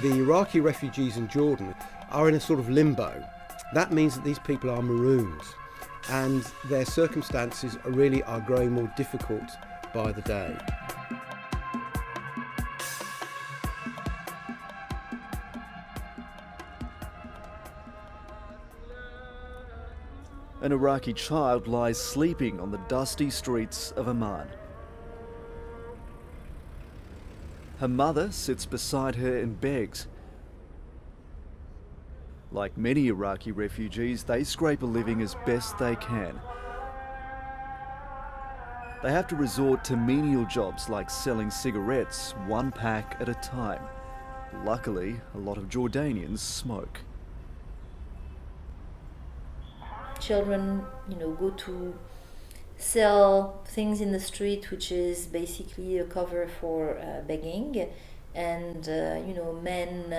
The Iraqi refugees in Jordan are in a sort of limbo. That means that these people are marooned, and their circumstances are growing more difficult by the day. An Iraqi child lies sleeping on the dusty streets of Amman. Her mother sits beside her and begs. Like many Iraqi refugees, they scrape a living as best they can. They have to resort to menial jobs like selling cigarettes, one pack at a time. Luckily, a lot of Jordanians smoke. Children, go to sell things in the street, which is basically a cover for begging, and men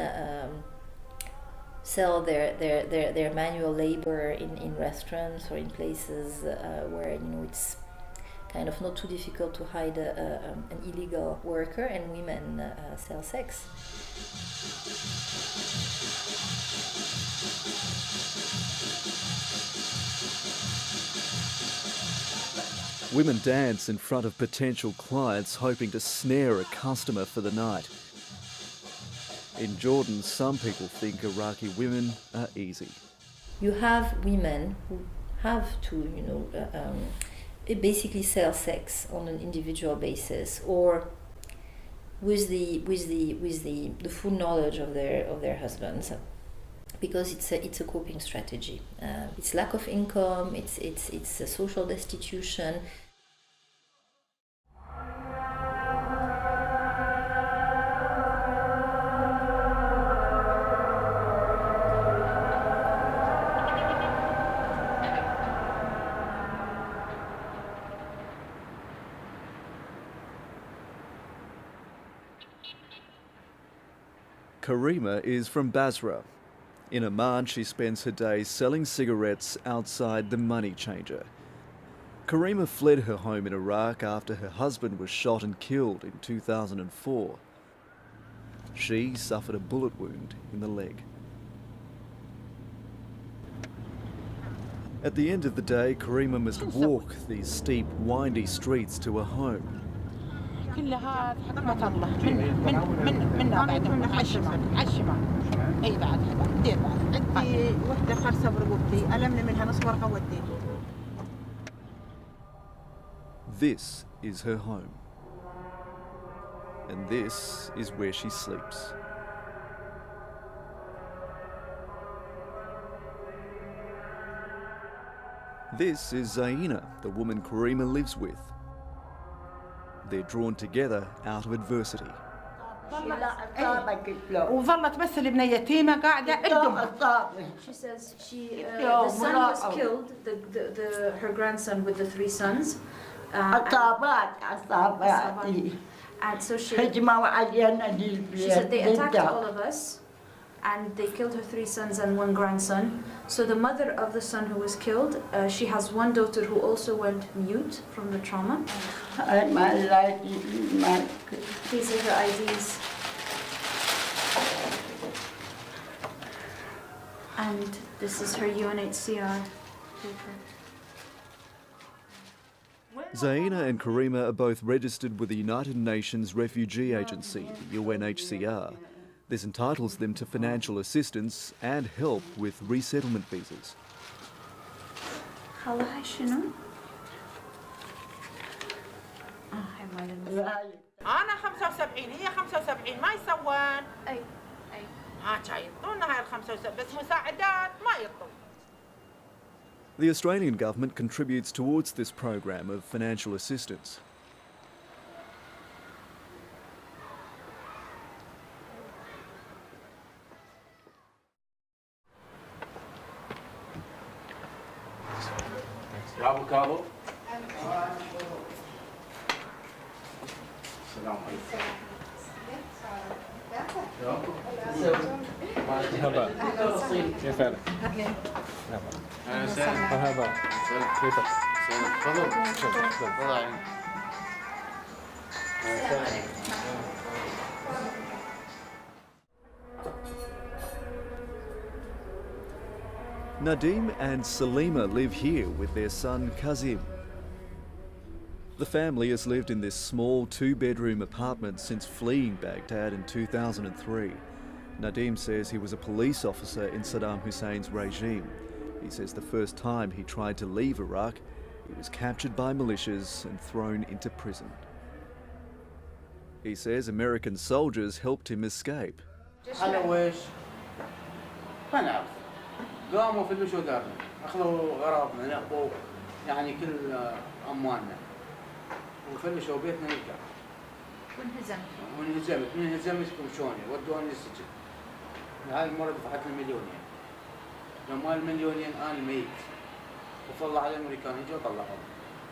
sell their manual labor in restaurants or in places where it's kind of not too difficult to hide an illegal worker, and women sell sex. Women dance in front of potential clients, hoping to snare a customer for the night. In Jordan, some people think Iraqi women are easy. You have women who have to, basically sell sex on an individual basis, or with the full knowledge of their husbands, because it's a coping strategy. It's lack of income. It's a social destitution. Karima is from Basra. In Amman, she spends her days selling cigarettes outside the money changer. Karima fled her home in Iraq after her husband was shot and killed in 2004. She suffered a bullet wound in the leg. At the end of the day, Karima must walk these steep, windy streets to her home. كلها حكمة الله منا بعد عالشمال اي بعد هذا دير بعد عندي وحده خرسه برقبتي ألمني منها نص ورقه وديته. This is her home, and this is where she sleeps. This is Zaina, the woman Karima lives with. They're drawn together out of adversity. وظلت بس البنية يتيمة قاعدة قدامها. She says the son was killed, her grandson with the 3 sons. And so she said they attacked all of us, and they killed her 3 sons and 1 grandson. So the mother of the son who was killed, she has 1 daughter who also went mute from the trauma. These are her IDs. And this is her UNHCR paper. Zaina and Karima are both registered with the United Nations Refugee Agency, the UNHCR. This entitles them to financial assistance and help with resettlement visas. أنا 75 هي 75 ما يسوون. أي يعطونا هاي ال 75 بس مساعدات ما يعطون. The Australian government contributes towards this program of financial assistance. Avocado. مرحبا كيف حالك؟ مرحبا كيفك؟ تفضل. Nadim and Salima live here with their son Kazim. The family has lived in this small two-bedroom apartment since fleeing Baghdad in 2003. Nadim says he was a police officer in Saddam Hussein's regime. He says the first time he tried to leave Iraq, he was captured by militias and thrown into prison. He says American soldiers helped him escape. قاموا فلشوا دارنا اخذوا غراضنا نهبوا يعني كل اموالنا وفلشوا بيتنا نرجع وانهزمت من هزمت كمشوني ودوني السجن هاي المره دفعت لي مليونين لما المليونين انا ميت وطلع على الامريكان يجوا طلعوا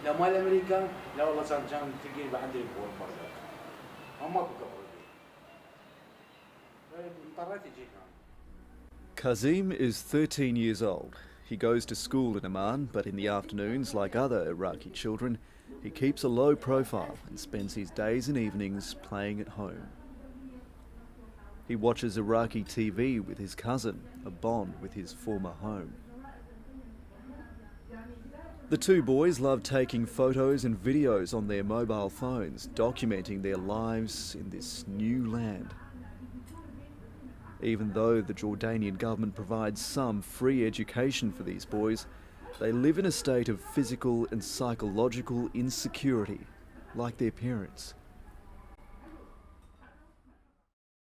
لا مال الامريكان لا والله كان ثقيل بحد يقول برضه هم ما بقوا اضطريت اجي هنا. Kazim is 13 years old. He goes to school in Amman, but in the afternoons, like other Iraqi children, he keeps a low profile and spends his days and evenings playing at home. He watches Iraqi TV with his cousin, a bond with his former home. The two boys love taking photos and videos on their mobile phones, documenting their lives in this new land. Even though the Jordanian government provides some free education for these boys, they live in a state of physical and psychological insecurity, like their parents.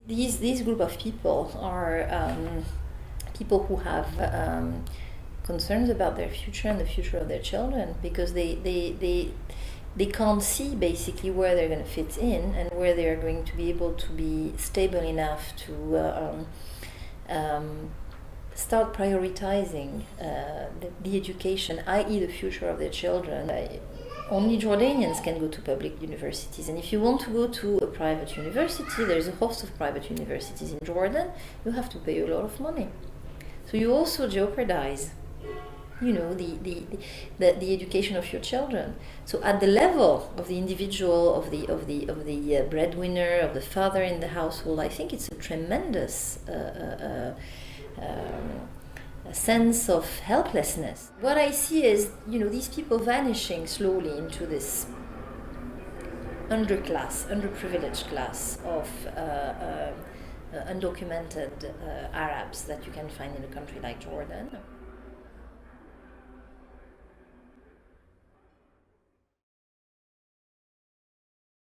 These group of people are people who have concerns about their future and the future of their children, because they can't see basically where they're going to fit in and where they're going to be able to be stable enough to start prioritizing the education, i.e. the future of their children. Only Jordanians can go to public universities, and if you want to go to a private university, there's a host of private universities in Jordan, you have to pay a lot of money. So you also jeopardize the education of your children. So at the level of the individual, of the breadwinner, of the father in the household, I think it's a tremendous sense of helplessness. What I see is, these people vanishing slowly into this underprivileged class of undocumented Arabs that you can find in a country like Jordan.